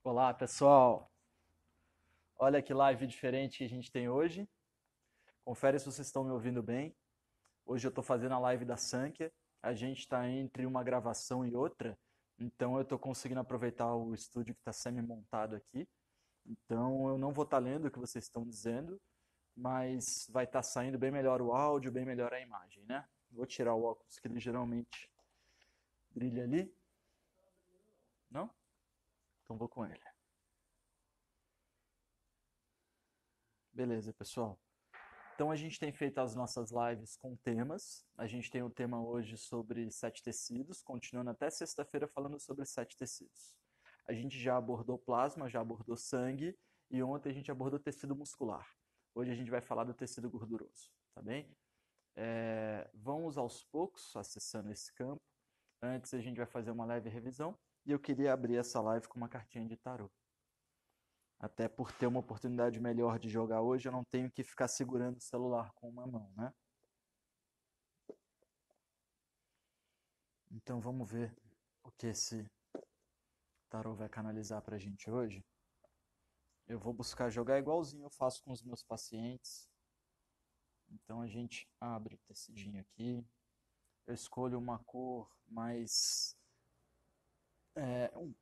Olá, pessoal! Olha que live diferente que a gente tem hoje. Confere se vocês estão me ouvindo bem. Hoje eu estou fazendo a live da Sankhya. A gente está entre uma gravação e outra, então eu estou conseguindo aproveitar o estúdio que está semi-montado aqui. Então eu não vou estar lendo o que vocês estão dizendo, mas vai estar saindo bem melhor o áudio, bem melhor a imagem, né? Vou tirar o óculos que ele geralmente brilha ali. Não? Então vou com ele. Beleza, pessoal. Então a gente tem feito as nossas lives com temas. A gente tem o tema hoje sobre sete tecidos, continuando até sexta-feira falando sobre sete tecidos. A gente já abordou plasma, já abordou sangue e ontem a gente abordou tecido muscular. Hoje a gente vai falar do tecido gorduroso, tá bem? Vamos aos poucos acessando esse campo. Antes a gente vai fazer uma leve revisão e eu queria abrir essa live com uma cartinha de tarô. Até por ter uma oportunidade melhor de jogar hoje, eu não tenho que ficar segurando o celular com uma mão, né? Então vamos ver o que esse tarô vai canalizar pra gente hoje. Eu vou buscar jogar igualzinho eu faço com os meus pacientes. Então a gente abre o tecidinho aqui. Eu escolho uma cor mais um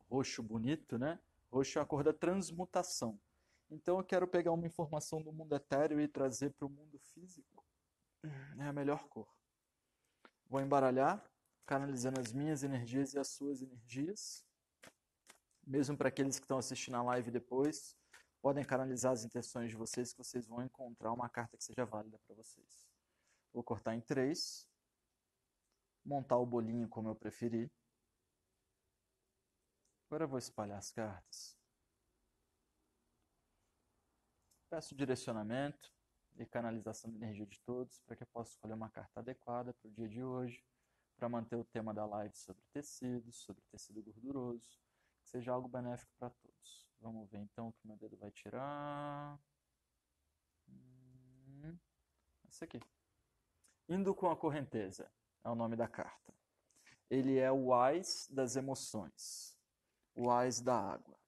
roxo bonito, né? Roxo é a cor da transmutação. Então eu quero pegar uma informação do mundo etéreo e trazer para o mundo físico. É a melhor cor. Vou embaralhar, canalizando as minhas energias e as suas energias. Mesmo para aqueles que estão assistindo a live depois, podem canalizar as intenções de vocês que vocês vão encontrar uma carta que seja válida para vocês. Vou cortar em 3, montar o bolinho como eu preferir. Agora eu vou espalhar as cartas. Peço direcionamento e canalização de energia de todos para que eu possa escolher uma carta adequada para o dia de hoje, para manter o tema da live sobre tecidos, sobre tecido gorduroso, que seja algo benéfico para todos. Vamos ver então o que meu dedo vai tirar. Esse aqui. Indo com a correnteza é o nome da carta. Ele é o Ás das emoções, o Ás da água.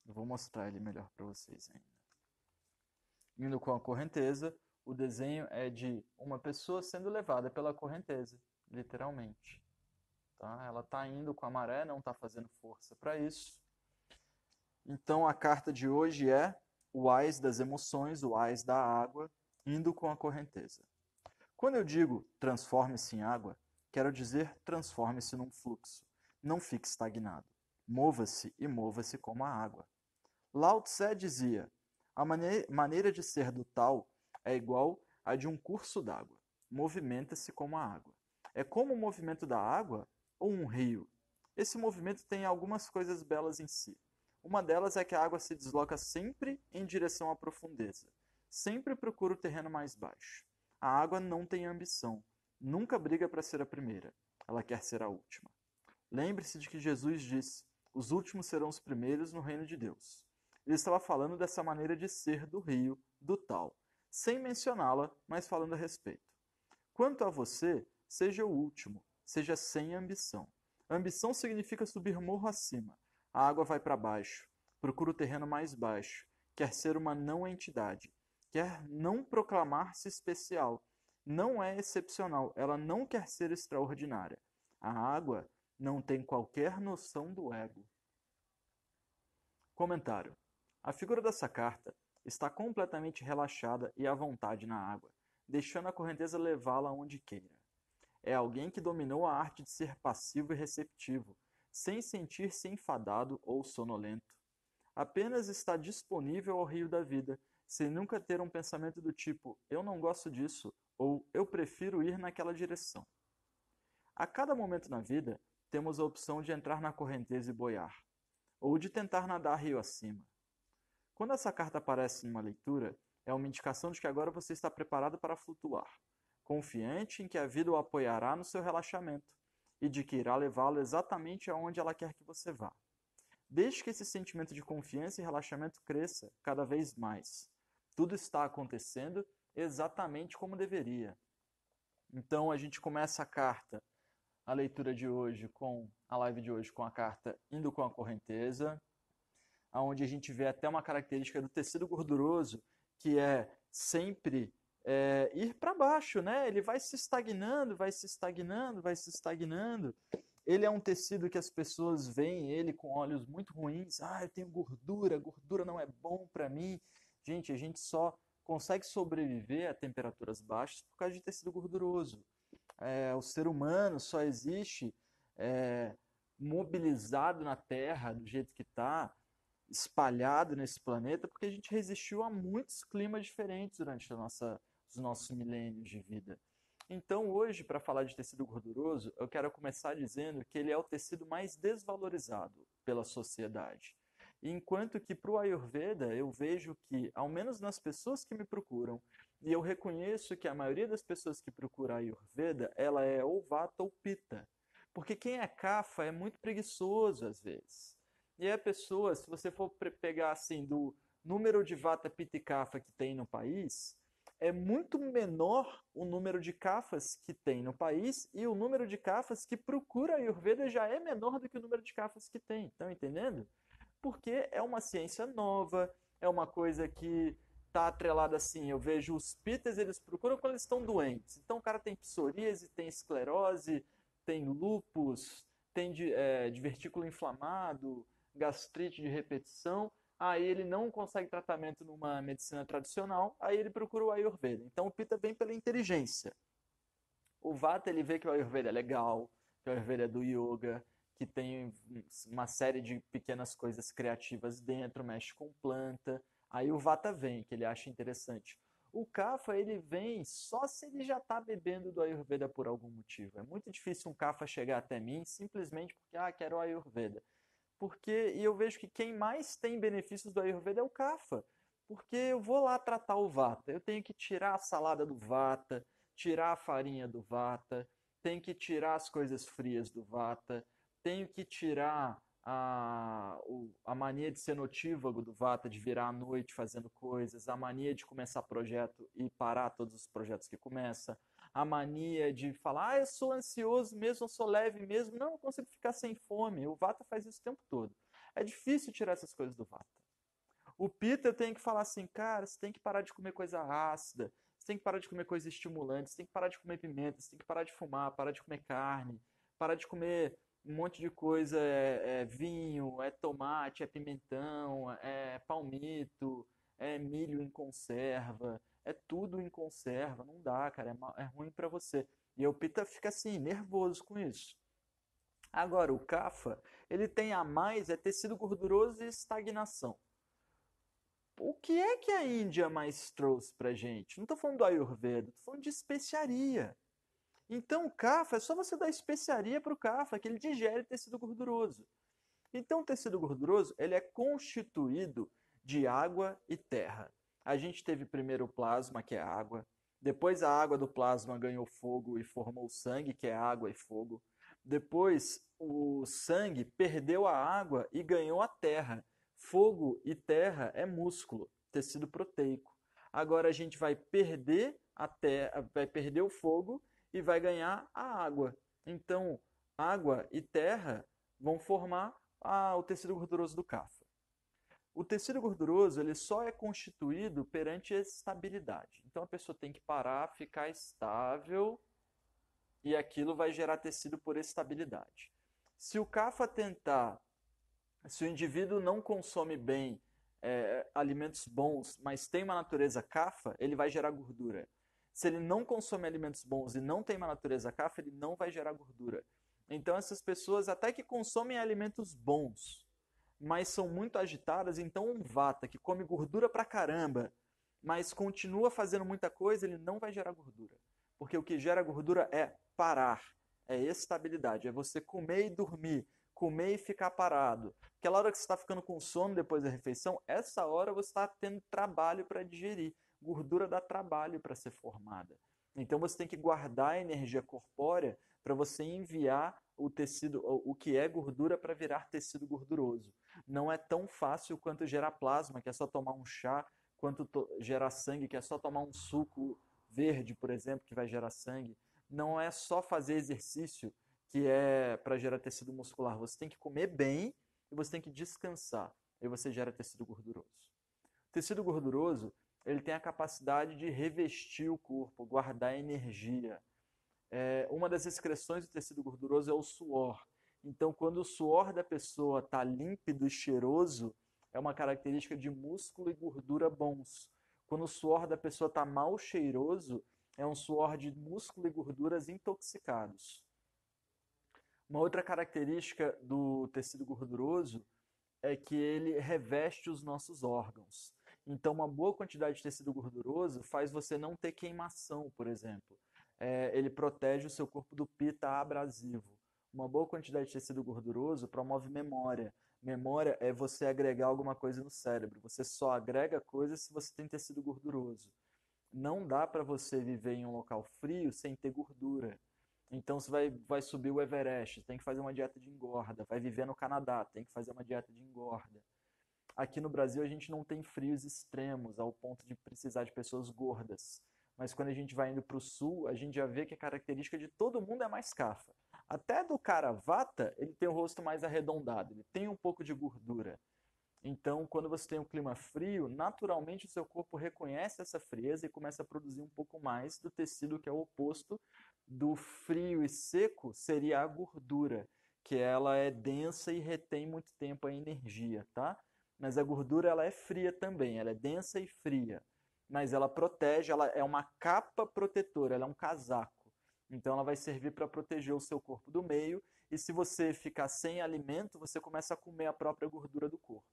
Eu vou mostrar ele melhor para vocês ainda. Indo com a correnteza, o desenho é de uma pessoa sendo levada pela correnteza, literalmente. Tá? Ela está indo com a maré, não está fazendo força para isso. Então a carta de hoje é o Ás das emoções, o Ás da água, indo com a correnteza. Quando eu digo transforme-se em água, quero dizer transforme-se num fluxo. Não fique estagnado. Mova-se e mova-se como a água. Lao Tse dizia: a maneira de ser do Tao é igual à de um curso d'água. Movimenta-se como a água. É como o movimento da água ou um rio. Esse movimento tem algumas coisas belas em si. Uma delas é que a água se desloca sempre em direção à profundeza. Sempre procura o terreno mais baixo. A água não tem ambição. Nunca briga para ser a primeira. Ela quer ser a última. Lembre-se de que Jesus disse: os últimos serão os primeiros no reino de Deus. Ele estava falando dessa maneira de ser do rio, do tal, sem mencioná-la, mas falando a respeito. Quanto a você, seja o último, seja sem ambição. Ambição significa subir morro acima. A água vai para baixo, procura o terreno mais baixo, quer ser uma não entidade, quer não proclamar-se especial. Não é excepcional, ela não quer ser extraordinária. A água não tem qualquer noção do ego. Comentário: a figura dessa carta está completamente relaxada e à vontade na água, deixando a correnteza levá-la onde queira. É alguém que dominou a arte de ser passivo e receptivo, sem sentir-se enfadado ou sonolento. Apenas está disponível ao rio da vida, sem nunca ter um pensamento do tipo eu não gosto disso ou eu prefiro ir naquela direção. A cada momento na vida, temos a opção de entrar na correnteza e boiar, ou de tentar nadar rio acima. Quando essa carta aparece numa leitura, é uma indicação de que agora você está preparado para flutuar, confiante em que a vida o apoiará no seu relaxamento e de que irá levá-lo exatamente aonde ela quer que você vá. Deixe que esse sentimento de confiança e relaxamento cresça cada vez mais. Tudo está acontecendo exatamente como deveria. Então a gente começa a leitura de hoje a live de hoje com a carta Indo com a Correnteza. onde a gente vê até uma característica do tecido gorduroso, que é sempre ir para baixo, né? Ele vai se estagnando, vai se estagnando, vai se estagnando. Ele é um tecido que as pessoas veem ele com olhos muito ruins. Ah, eu tenho gordura, gordura não é bom para mim. Gente, a gente só consegue sobreviver a temperaturas baixas por causa de tecido gorduroso. O ser humano só existe mobilizado na Terra do jeito que está, espalhado nesse planeta, porque a gente resistiu a muitos climas diferentes durante os nossos milênios de vida. Então, hoje, para falar de tecido gorduroso, eu quero começar dizendo que ele é o tecido mais desvalorizado pela sociedade. Enquanto que para o Ayurveda, eu vejo que, ao menos nas pessoas que me procuram, e eu reconheço que a maioria das pessoas que procuram Ayurveda, ela é ou Vata ou Pitta. Porque quem é Kapha é muito preguiçoso às vezes. E a pessoa, se você for pegar assim do número de Vata, Pitta e Kapha que tem no país, é muito menor o número de Kaphas que tem no país e o número de Kaphas que procura Ayurveda já é menor do que o número de Kaphas que tem. Estão entendendo? Porque é uma ciência nova, é uma coisa que está atrelada assim. Eu vejo os pitas, eles procuram quando eles estão doentes. Então o cara tem psoríase, tem esclerose, tem lúpus, tem divertículo inflamado, gastrite de repetição. Aí ele não consegue tratamento numa medicina tradicional, aí ele procura o Ayurveda. Então o Pitta vem pela inteligência. O Vata, ele vê que o Ayurveda é legal, que o Ayurveda é do yoga, que tem uma série de pequenas coisas criativas dentro, mexe com planta. Aí o Vata vem, que ele acha interessante. O Kapha, ele vem só se ele já está bebendo do Ayurveda por algum motivo. É muito difícil um Kapha chegar até mim simplesmente porque, quero o Ayurveda. E eu vejo que quem mais tem benefícios do Ayurveda é o Kapha. Porque eu vou lá tratar o Vata, eu tenho que tirar a salada do Vata, tirar a farinha do Vata, tenho que tirar as coisas frias do Vata, tenho que tirar a mania de ser notívago do Vata, de virar à noite fazendo coisas, a mania de começar projeto e parar todos os projetos que começa, a mania de falar, eu sou ansioso mesmo, eu sou leve mesmo, não, eu consigo ficar sem fome. O Vata faz isso o tempo todo. É difícil tirar essas coisas do Vata. O Pitta eu tenho que falar assim, cara, você tem que parar de comer coisa ácida, você tem que parar de comer coisa estimulante, você tem que parar de comer pimenta, você tem que parar de fumar, parar de comer carne, parar de comer um monte de coisa, vinho, é tomate, é pimentão, é palmito, é milho em conserva, é tudo em conserva, não dá, cara, é ruim para você. E o Pitta fica assim, nervoso com isso. Agora, o Kapha, ele tem a mais, é tecido gorduroso e estagnação. O que é que a Índia mais trouxe pra gente? Não estou falando do Ayurveda, estou falando de especiaria. Então, o Kapha, é só você dar especiaria para o Kapha, que ele digere tecido gorduroso. Então, o tecido gorduroso ele é constituído de água e terra. A gente teve primeiro o plasma, que é água. Depois a água do plasma ganhou fogo e formou o sangue, que é água e fogo. Depois o sangue perdeu a água e ganhou a terra. Fogo e terra é músculo, tecido proteico. Agora a gente vai perder a terra, vai perder o fogo e vai ganhar a água. Então, água e terra vão formar o tecido gorduroso do Kapha. O tecido gorduroso ele só é constituído perante a estabilidade. Então a pessoa tem que parar, ficar estável e aquilo vai gerar tecido por estabilidade. Se o Kapha tentar, se o indivíduo não consome bem alimentos bons, mas tem uma natureza Kapha, ele vai gerar gordura. Se ele não consome alimentos bons e não tem uma natureza Kapha, ele não vai gerar gordura. Então essas pessoas até que consomem alimentos bons, mas são muito agitadas, então um Vata que come gordura pra caramba, mas continua fazendo muita coisa, ele não vai gerar gordura. Porque o que gera gordura é parar, é estabilidade, é você comer e dormir, comer e ficar parado. Aquela hora que você está ficando com sono depois da refeição, essa hora você está tendo trabalho para digerir. Gordura dá trabalho para ser formada. Então você tem que guardar a energia corpórea para você enviar o tecido, o que é gordura, para virar tecido gorduroso. Não é tão fácil quanto gerar plasma, que é só tomar um chá, quanto gerar sangue, que é só tomar um suco verde, por exemplo, que vai gerar sangue. Não é só fazer exercício que é para gerar tecido muscular. Você tem que comer bem e você tem que descansar. e você gera tecido gorduroso. O tecido gorduroso, ele tem a capacidade de revestir o corpo, guardar energia. Uma das excreções do tecido gorduroso é o suor. Então, quando o suor da pessoa está límpido e cheiroso, é uma característica de músculo e gordura bons. Quando o suor da pessoa está mal cheiroso, é um suor de músculo e gorduras intoxicados. Uma outra característica do tecido gorduroso é que ele reveste os nossos órgãos. Então, uma boa quantidade de tecido gorduroso faz você não ter queimação, por exemplo. Ele protege o seu corpo do pita abrasivo. Uma boa quantidade de tecido gorduroso promove memória. Memória é você agregar alguma coisa no cérebro. Você só agrega coisas se você tem tecido gorduroso. Não dá para você viver em um local frio sem ter gordura. Então você vai subir o Everest, tem que fazer uma dieta de engorda. Vai viver no Canadá, tem que fazer uma dieta de engorda. Aqui no Brasil a gente não tem frios extremos ao ponto de precisar de pessoas gordas. Mas quando a gente vai indo para o sul, a gente já vê que a característica de todo mundo é mais cafa. Até do cara vata, ele tem o rosto mais arredondado, ele tem um pouco de gordura. Então, quando você tem um clima frio, naturalmente o seu corpo reconhece essa frieza e começa a produzir um pouco mais do tecido que é o oposto do frio e seco, seria a gordura, que ela é densa e retém muito tempo a energia, tá? Mas a gordura ela é fria também, ela é densa e fria, mas ela protege, ela é uma capa protetora, ela é um casaco. Então ela vai servir para proteger o seu corpo do meio, e se você ficar sem alimento, você começa a comer a própria gordura do corpo.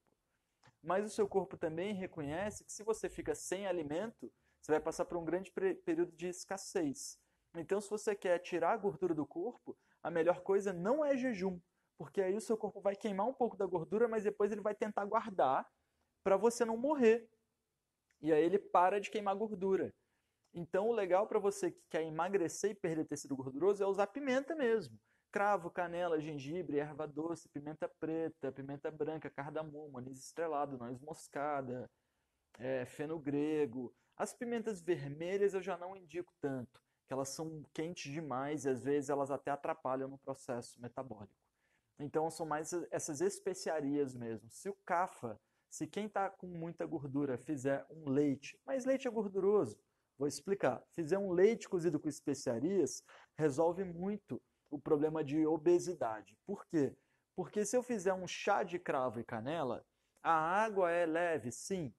Mas o seu corpo também reconhece que se você fica sem alimento, você vai passar por um grande período de escassez. Então, se você quer tirar a gordura do corpo, a melhor coisa não é jejum, porque aí o seu corpo vai queimar um pouco da gordura, mas depois ele vai tentar guardar para você não morrer. E aí ele para de queimar gordura. Então, o legal para você que quer emagrecer e perder tecido gorduroso é usar pimenta mesmo. Cravo, canela, gengibre, erva doce, pimenta preta, pimenta branca, cardamomo, anis estrelado, noz moscada, fenogrego. As pimentas vermelhas eu já não indico tanto, que elas são quentes demais e às vezes elas até atrapalham no processo metabólico. Então são mais essas especiarias mesmo. Se quem está com muita gordura fizer um leite, mas leite é gorduroso, vou explicar. Fizer um leite cozido com especiarias, resolve muito o problema de obesidade. Por quê? Porque se eu fizer um chá de cravo e canela, a água é leve, sim.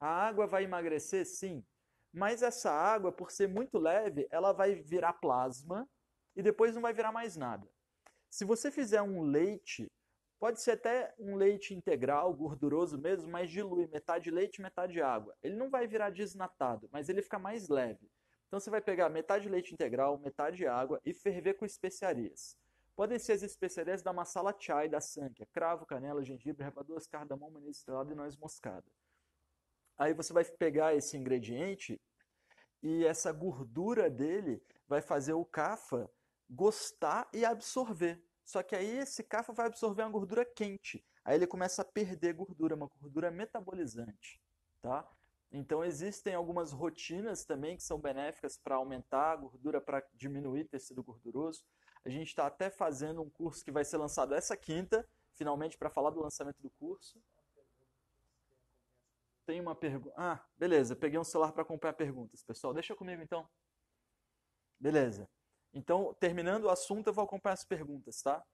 A água vai emagrecer, sim. Mas essa água, por ser muito leve, ela vai virar plasma e depois não vai virar mais nada. Se você fizer um leite, pode ser até um leite integral, gorduroso mesmo, mas dilui metade leite, metade água. Ele não vai virar desnatado, mas ele fica mais leve. Então você vai pegar metade leite integral, metade água e ferver com especiarias. Podem ser as especiarias da masala chai da Sankhya, cravo, canela, gengibre, erva doce, cardamomo, anis estrelado e noz moscada. Aí você vai pegar esse ingrediente e essa gordura dele vai fazer o kapha gostar e absorver. Só que aí esse kapha vai absorver uma gordura quente. Aí ele começa a perder gordura, uma gordura metabolizante, tá? Então existem algumas rotinas também que são benéficas para aumentar a gordura, para diminuir tecido gorduroso. A gente está até fazendo um curso que vai ser lançado essa quinta, finalmente, para falar do lançamento do curso. Tem uma pergunta. Ah, beleza. Peguei um celular para acompanhar perguntas. Pessoal, deixa comigo então. Beleza. Então, terminando o assunto, eu vou acompanhar as perguntas, tá?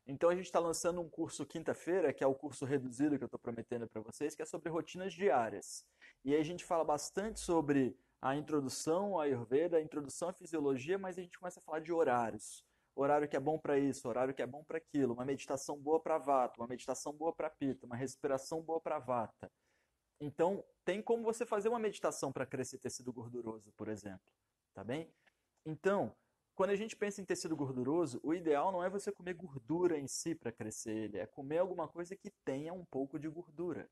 Então, a gente está lançando um curso quinta-feira, que é o curso reduzido que eu estou prometendo para vocês, que é sobre rotinas diárias. E aí a gente fala bastante sobre a introdução ao Ayurveda, a introdução à fisiologia, mas a gente começa a falar de horários. Horário que é bom para isso, horário que é bom para aquilo, uma meditação boa para Vata, uma meditação boa para Pitta, uma respiração boa para Vata. Então, tem como você fazer uma meditação para crescer tecido gorduroso, por exemplo, tá bem? Então, quando a gente pensa em tecido gorduroso, o ideal não é você comer gordura em si para crescer ele, é comer alguma coisa que tenha um pouco de gordura.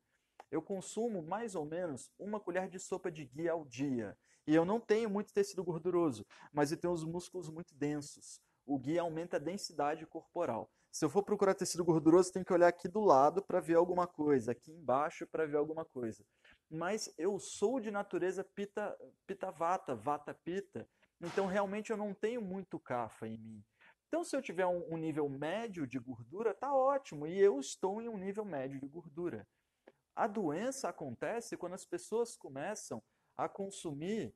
Eu consumo mais ou menos uma colher de sopa de ghee ao dia. E eu não tenho muito tecido gorduroso, mas eu tenho os músculos muito densos. O ghee aumenta a densidade corporal. Se eu for procurar tecido gorduroso, tem que olhar aqui do lado para ver alguma coisa, aqui embaixo para ver alguma coisa. Mas eu sou de natureza Pitta Vata, Vata Pitta, então realmente eu não tenho muito kapha em mim. Então, se eu tiver um nível médio de gordura, tá ótimo, e eu estou em um nível médio de gordura. A doença acontece quando as pessoas começam a consumir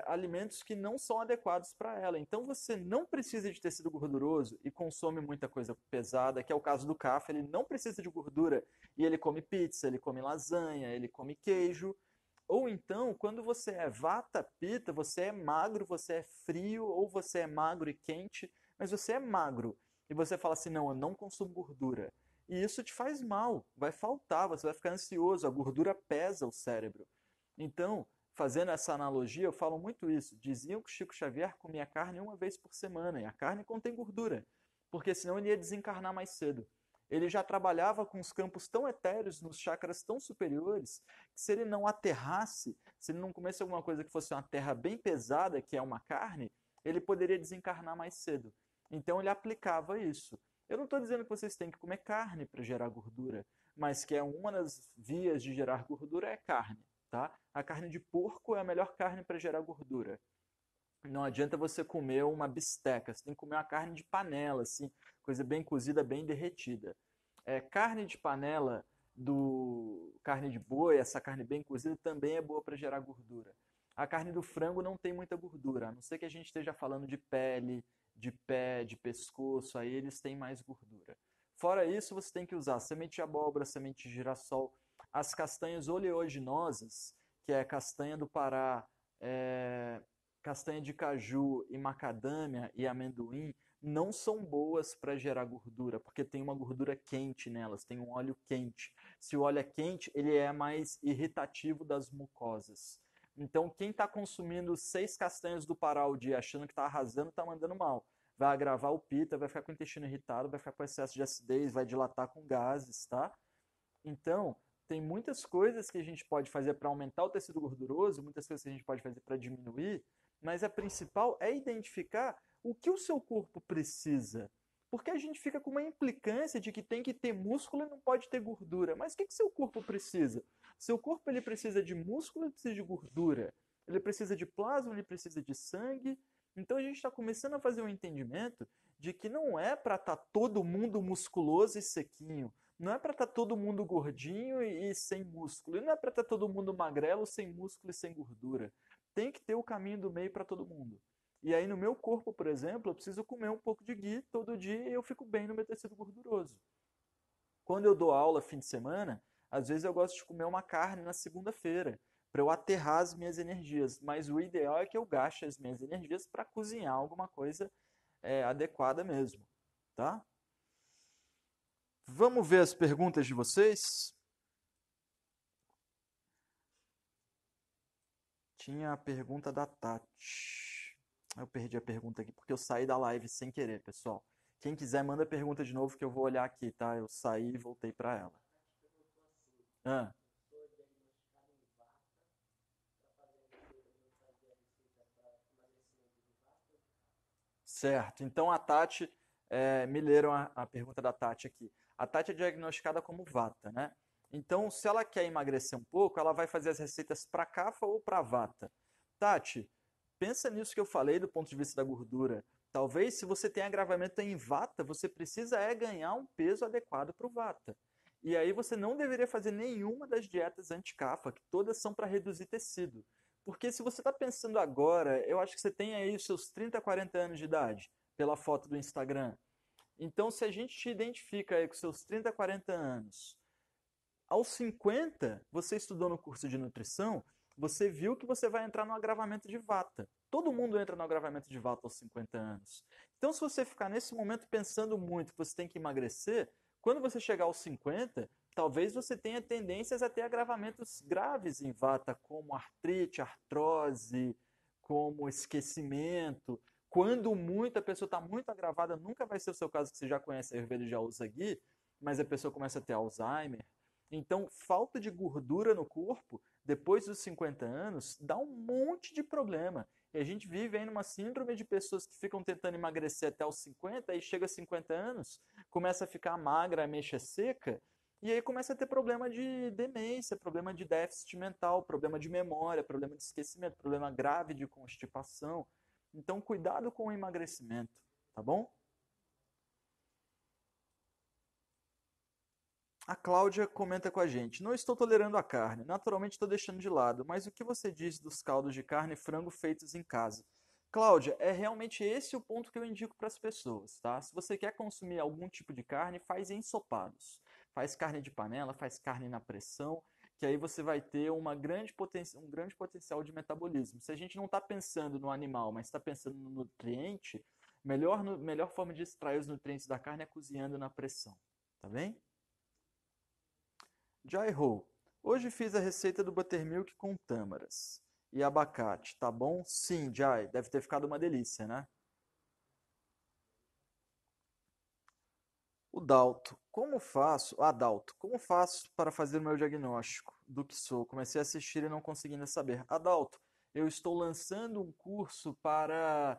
alimentos que não são adequados para ela. Então você não precisa de tecido gorduroso e consome muita coisa pesada, que é o caso do Kafka, ele não precisa de gordura e ele come pizza, ele come lasanha, ele come queijo. Ou então, quando você é vata, pita, você é magro, você é frio, ou você é magro e quente, mas você é magro. E você fala assim, não, eu não consumo gordura. E isso te faz mal, vai faltar, você vai ficar ansioso, a gordura pesa o cérebro. Então, fazendo essa analogia, eu falo muito isso. Diziam que o Chico Xavier comia carne uma vez por semana, e a carne contém gordura, porque senão ele ia desencarnar mais cedo. Ele já trabalhava com os campos tão etéreos, nos chakras tão superiores, que se ele não aterrasse, se ele não comesse alguma coisa que fosse uma terra bem pesada, que é uma carne, ele poderia desencarnar mais cedo. Então ele aplicava isso. Eu não estou dizendo que vocês têm que comer carne para gerar gordura, mas que é uma das vias de gerar gordura é carne. Tá? A carne de porco é a melhor carne para gerar gordura. Não adianta você comer uma bisteca, você tem que comer uma carne de panela, assim, coisa bem cozida, bem derretida. Carne de panela carne de boi, essa carne bem cozida, também é boa para gerar gordura. A carne do frango não tem muita gordura, a não ser que a gente esteja falando de pele, de pé, de pescoço, aí eles têm mais gordura. Fora isso, você tem que usar semente de abóbora, semente de girassol, as castanhas oleaginosas, que é castanha do Pará, castanha de caju e macadâmia e amendoim, não são boas para gerar gordura, porque tem uma gordura quente nelas, tem um óleo quente. Se o óleo é quente, ele é mais irritativo das mucosas. Então, quem está consumindo 6 castanhas do Pará ao dia, achando que está arrasando, está mandando mal. Vai agravar o pita, vai ficar com o intestino irritado, vai ficar com excesso de acidez, vai dilatar com gases, tá? Então, tem muitas coisas que a gente pode fazer para aumentar o tecido gorduroso, muitas coisas que a gente pode fazer para diminuir, mas a principal é identificar o que o seu corpo precisa. Porque a gente fica com uma implicância de que tem que ter músculo e não pode ter gordura. Mas o que seu corpo precisa? Seu corpo ele precisa de músculo, ele precisa de gordura. Ele precisa de plasma, ele precisa de sangue. Então a gente está começando a fazer um entendimento de que não é para estar todo mundo musculoso e sequinho. Não é para estar todo mundo gordinho e sem músculo. E não é para estar todo mundo magrelo, sem músculo e sem gordura. Tem que ter o caminho do meio para todo mundo. E aí no meu corpo, por exemplo, eu preciso comer um pouco de ghee todo dia e eu fico bem no meu tecido gorduroso. Quando eu dou aula fim de semana, às vezes eu gosto de comer uma carne na segunda-feira, para eu aterrar as minhas energias. Mas o ideal é que eu gaste as minhas energias para cozinhar alguma coisa adequada mesmo. Tá? Vamos ver as perguntas de vocês? Tinha a pergunta da Tati. Eu perdi a pergunta aqui porque eu saí da live sem querer, pessoal. Quem quiser, manda a pergunta de novo que eu vou olhar aqui, tá? Eu saí e voltei para ela. Ah. Certo. Então a Tati, me leram a pergunta da Tati aqui. A Tati é diagnosticada como vata, né? Então, se ela quer emagrecer um pouco, ela vai fazer as receitas para Kapha ou para vata. Tati, pensa nisso que eu falei do ponto de vista da gordura. Talvez, se você tem agravamento em vata, você precisa ganhar um peso adequado para o vata. E aí você não deveria fazer nenhuma das dietas anti-Kapha, que todas são para reduzir tecido. Porque se você está pensando agora, eu acho que você tem aí os seus 30, 40 anos de idade, pela foto do Instagram. Então, se a gente te identifica aí com seus 30, 40 anos, aos 50, você estudou no curso de nutrição, você viu que você vai entrar no agravamento de vata. Todo mundo entra no agravamento de vata aos 50 anos. Então, se você ficar nesse momento pensando muito que você tem que emagrecer, quando você chegar aos 50, talvez você tenha tendências a ter agravamentos graves em vata, como artrite, artrose, como esquecimento. Quando muito, a pessoa está muito agravada, nunca vai ser o seu caso que você já conhece a Ayurveda e já usa Gui, mas a pessoa começa a ter Alzheimer. Então, falta de gordura no corpo, depois dos 50 anos, dá um monte de problema. E a gente vive aí numa síndrome de pessoas que ficam tentando emagrecer até os 50, e chega a 50 anos, começa a ficar magra, a mecha seca, e aí começa a ter problema de demência, problema de déficit mental, problema de memória, problema de esquecimento, problema grave de constipação. Então, cuidado com o emagrecimento, tá bom? A Cláudia comenta com a gente: não estou tolerando a carne, naturalmente estou deixando de lado, mas o que você diz dos caldos de carne e frango feitos em casa? Cláudia, é realmente esse o ponto que eu indico para as pessoas, tá? Se você quer consumir algum tipo de carne, faz ensopados. Faz carne de panela, faz carne na pressão, que aí você vai ter um grande potencial de metabolismo. Se a gente não está pensando no animal, mas está pensando no nutriente, melhor forma de extrair os nutrientes da carne é cozinhando na pressão, tá bem? Jai Ho, hoje fiz a receita do buttermilk com tâmaras e abacate, tá bom? Sim, Jai, deve ter ficado uma delícia, né? O Dalto, como faço? Adalto, como faço para fazer o meu diagnóstico do que sou? Comecei a assistir e não consegui ainda saber. Adalto, eu estou lançando um curso para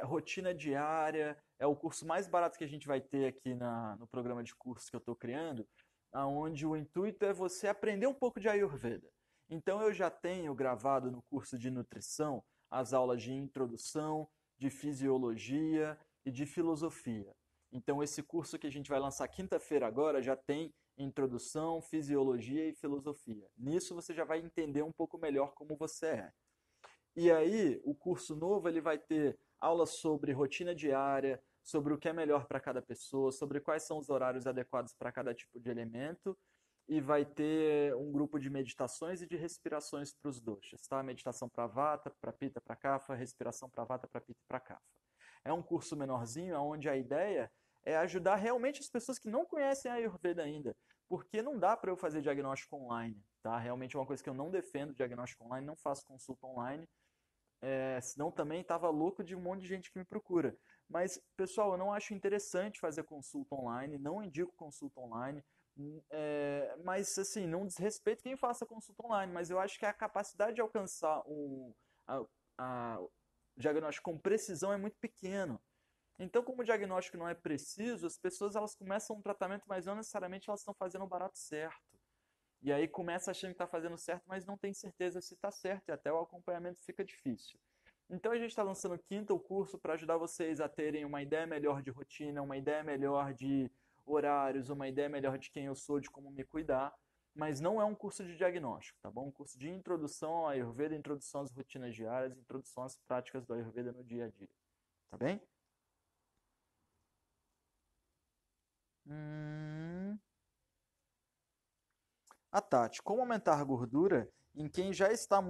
rotina diária. É o curso mais barato que a gente vai ter aqui no programa de cursos que eu estou criando, onde o intuito é você aprender um pouco de Ayurveda. Então eu já tenho gravado no curso de nutrição as aulas de introdução, de fisiologia e de filosofia. Então, esse curso que a gente vai lançar quinta-feira agora já tem introdução, fisiologia e filosofia. Nisso você já vai entender um pouco melhor como você é. E aí, o curso novo ele vai ter aulas sobre rotina diária, sobre o que é melhor para cada pessoa, sobre quais são os horários adequados para cada tipo de elemento, e vai ter um grupo de meditações e de respirações para os doshas, tá? Meditação para Vata, para Pitta, para Kapha, respiração para Vata, para Pitta e para Kapha. É um curso menorzinho, onde a ideia é ajudar realmente as pessoas que não conhecem a Ayurveda ainda, porque não dá para eu fazer diagnóstico online, tá? Realmente é uma coisa que eu não defendo, diagnóstico online, não faço consulta online, senão também estava louco de um monte de gente que me procura. Mas, pessoal, eu não acho interessante fazer consulta online, não indico consulta online, mas, assim, não desrespeito quem faça consulta online, mas eu acho que a capacidade de alcançar a, o diagnóstico com precisão é muito pequeno. Então, como o diagnóstico não é preciso, as pessoas elas começam um tratamento, mas não necessariamente elas estão fazendo o barato certo. E aí começa achando que está fazendo certo, mas não tem certeza se está certo, e até o acompanhamento fica difícil. Então a gente está lançando quinta o curso para ajudar vocês a terem uma ideia melhor de rotina, uma ideia melhor de horários, uma ideia melhor de quem eu sou, de como me cuidar, mas não é um curso de diagnóstico, tá bom? Um curso de introdução ao Ayurveda, introdução às rotinas diárias, introdução às práticas do Ayurveda no dia a dia, tá bem? Hum... A Tati, como aumentar a gordura em quem já está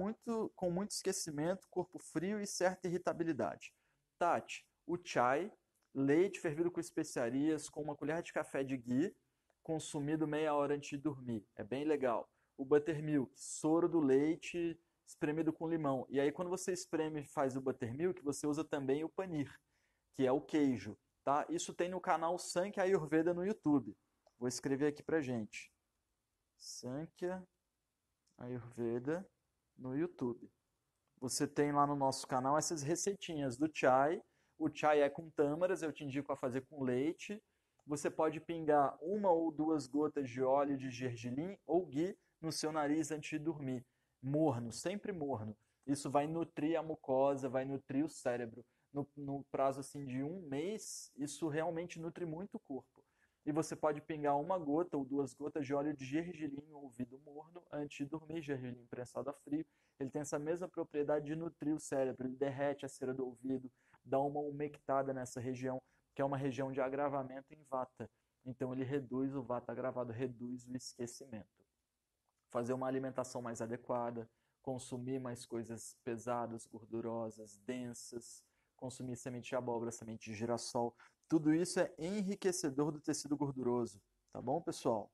com muito esquecimento, corpo frio e certa irritabilidade? Tati, o chai, leite fervido com especiarias, com uma colher de café de ghee, consumido meia hora antes de dormir. É bem legal. O buttermilk, soro do leite espremido com limão. E aí quando você espreme e faz o buttermilk, você usa também o panir, que é o queijo, tá? Isso tem no canal Sankhya Ayurveda no YouTube. Vou escrever aqui pra gente. Sankhya Ayurveda no YouTube. Você tem lá no nosso canal essas receitinhas do chai. O chai é com tâmaras, eu te indico a fazer com leite. Você pode pingar uma ou duas gotas de óleo de gergelim ou ghee no seu nariz antes de dormir. Morno, sempre morno. Isso vai nutrir a mucosa, vai nutrir o cérebro. No prazo assim, de um mês, isso realmente nutre muito o corpo. E você pode pingar uma gota ou duas gotas de óleo de gergelim no ouvido morno antes de dormir, gergelim prensado a frio. Ele tem essa mesma propriedade de nutrir o cérebro, ele derrete a cera do ouvido, dá uma umectada nessa região, que é uma região de agravamento em vata. Então ele reduz o vata agravado, reduz o esquecimento. Fazer uma alimentação mais adequada, consumir mais coisas pesadas, gordurosas, densas, consumir semente de abóbora, semente de girassol. Tudo isso é enriquecedor do tecido gorduroso, tá bom, pessoal?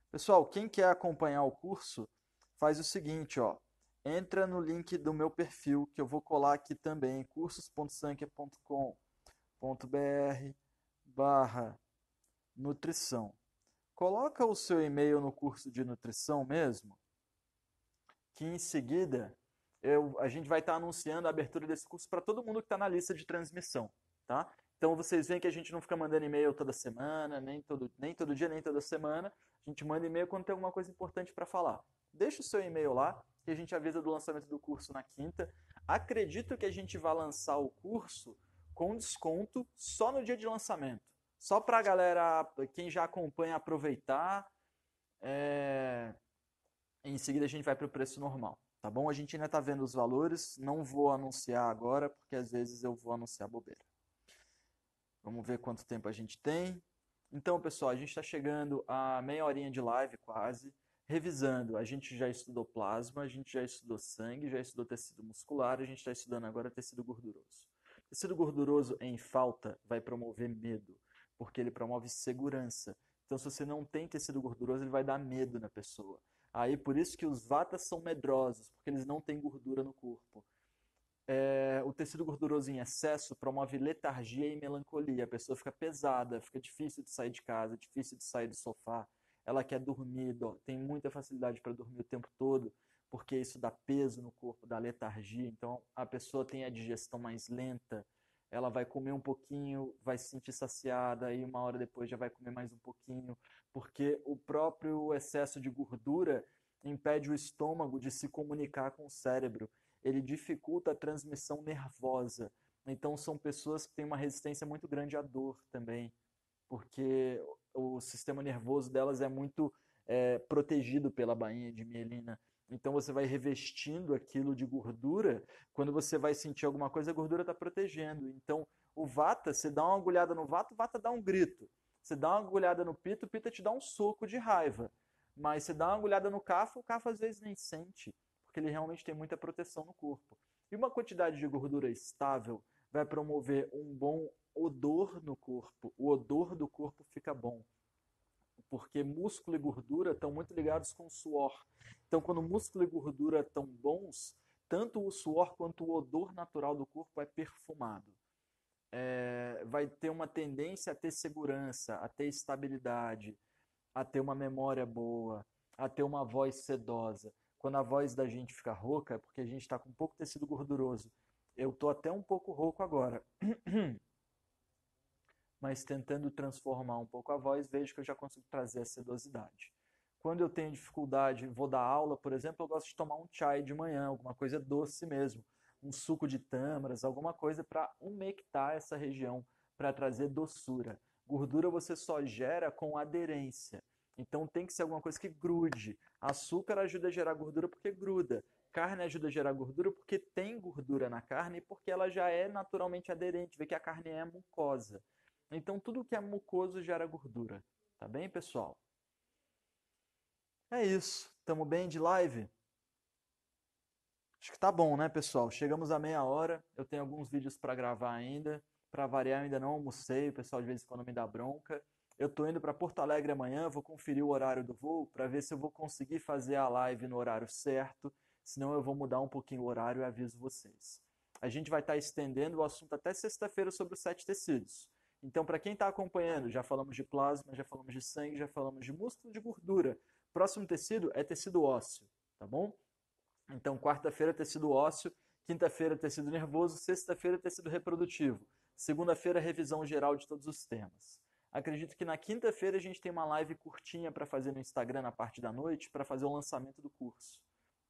Pessoal, quem quer acompanhar o curso, faz o seguinte, ó. Entra no link do meu perfil, que eu vou colar aqui também, cursos.sankhya.com.br/barra nutrição. Coloca o seu e-mail no curso de nutrição mesmo, que em seguida a gente vai estar anunciando a abertura desse curso para todo mundo que está na lista de transmissão, tá? Então vocês veem que a gente não fica mandando e-mail toda semana, nem todo dia, nem toda semana. A gente manda e-mail quando tem alguma coisa importante para falar. Deixa o seu e-mail lá, que a gente avisa do lançamento do curso na quinta. Acredito que a gente vai lançar o curso com desconto só no dia de lançamento. Só para a galera, quem já acompanha, aproveitar. Em seguida a gente vai para o preço normal, tá bom? A gente ainda está vendo os valores, não vou anunciar agora, porque às vezes eu vou anunciar bobeira. Vamos ver quanto tempo a gente tem. Então, pessoal, a gente está chegando a meia horinha de live quase. Revisando, a gente já estudou plasma, a gente já estudou sangue, já estudou tecido muscular, a gente está estudando agora tecido gorduroso. Tecido gorduroso em falta vai promover medo, porque ele promove segurança. Então, se você não tem tecido gorduroso, ele vai dar medo na pessoa. Aí, por isso que os vatas são medrosos, porque eles não têm gordura no corpo. O tecido gorduroso em excesso promove letargia e melancolia. A pessoa fica pesada, fica difícil de sair de casa, difícil de sair do sofá. Ela quer dormir, tem muita facilidade para dormir o tempo todo, porque isso dá peso no corpo, dá letargia. Então a pessoa tem a digestão mais lenta, ela vai comer um pouquinho, vai se sentir saciada, e uma hora depois já vai comer mais um pouquinho, porque o próprio excesso de gordura impede o estômago de se comunicar com o cérebro. Ele dificulta a transmissão nervosa. Então são pessoas que têm uma resistência muito grande à dor também, porque o sistema nervoso delas é muito protegido pela bainha de mielina. Então você vai revestindo aquilo de gordura, quando você vai sentir alguma coisa, a gordura está protegendo. Então o vata, você dá uma agulhada no vata, o vata dá um grito. Você dá uma agulhada no pita, o pita te dá um soco de raiva. Mas você dá uma agulhada no kapha, o kapha às vezes nem sente, porque ele realmente tem muita proteção no corpo. E uma quantidade de gordura estável vai promover um bom odor no corpo. O odor do corpo fica bom, porque músculo e gordura estão muito ligados com o suor. Então, quando músculo e gordura estão bons, tanto o suor quanto o odor natural do corpo é perfumado. Vai ter uma tendência a ter segurança, a ter estabilidade, a ter uma memória boa, a ter uma voz sedosa. Quando a voz da gente fica rouca, é porque a gente está com pouco tecido gorduroso. Eu estou até um pouco rouco agora, mas tentando transformar um pouco a voz, vejo que eu já consigo trazer a sedosidade. Quando eu tenho dificuldade, vou dar aula, por exemplo, eu gosto de tomar um chai de manhã, alguma coisa doce mesmo, um suco de tâmaras, alguma coisa para umectar essa região, para trazer doçura. Gordura você só gera com aderência. Então tem que ser alguma coisa que grude. Açúcar ajuda a gerar gordura porque gruda. Carne ajuda a gerar gordura porque tem gordura na carne e porque ela já é naturalmente aderente. Vê que a carne é mucosa. Então tudo que é mucoso gera gordura. Tá bem, pessoal? É isso. Tamo bem de live? Acho que tá bom, né, pessoal? Chegamos a meia hora. Eu tenho alguns vídeos para gravar ainda. Para variar, eu ainda não almocei. O pessoal de vez em quando me dá bronca. Eu tô indo para Porto Alegre amanhã. Vou conferir o horário do voo para ver se eu vou conseguir fazer a live no horário certo. Senão eu vou mudar um pouquinho o horário e aviso vocês. A gente vai estar estendendo o assunto até sexta-feira sobre os 7 tecidos. Então, para quem está acompanhando, já falamos de plasma, já falamos de sangue, já falamos de músculo, de gordura. Próximo tecido é tecido ósseo, tá bom? Então, quarta-feira, tecido ósseo, quinta-feira, tecido nervoso, sexta-feira, tecido reprodutivo. Segunda-feira, revisão geral de todos os temas. Acredito que na quinta-feira a gente tem uma live curtinha para fazer no Instagram na parte da noite, para fazer o lançamento do curso.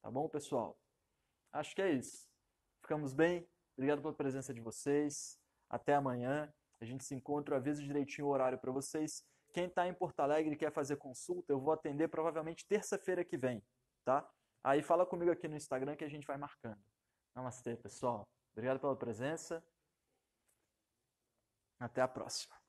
Tá bom, pessoal? Acho que é isso. Ficamos bem? Obrigado pela presença de vocês. Até amanhã. A gente se encontra, eu aviso direitinho o horário para vocês. Quem está em Porto Alegre e quer fazer consulta, eu vou atender provavelmente terça-feira que vem, tá? Aí fala comigo aqui no Instagram que a gente vai marcando. Namastê, pessoal. Obrigado pela presença. Até a próxima.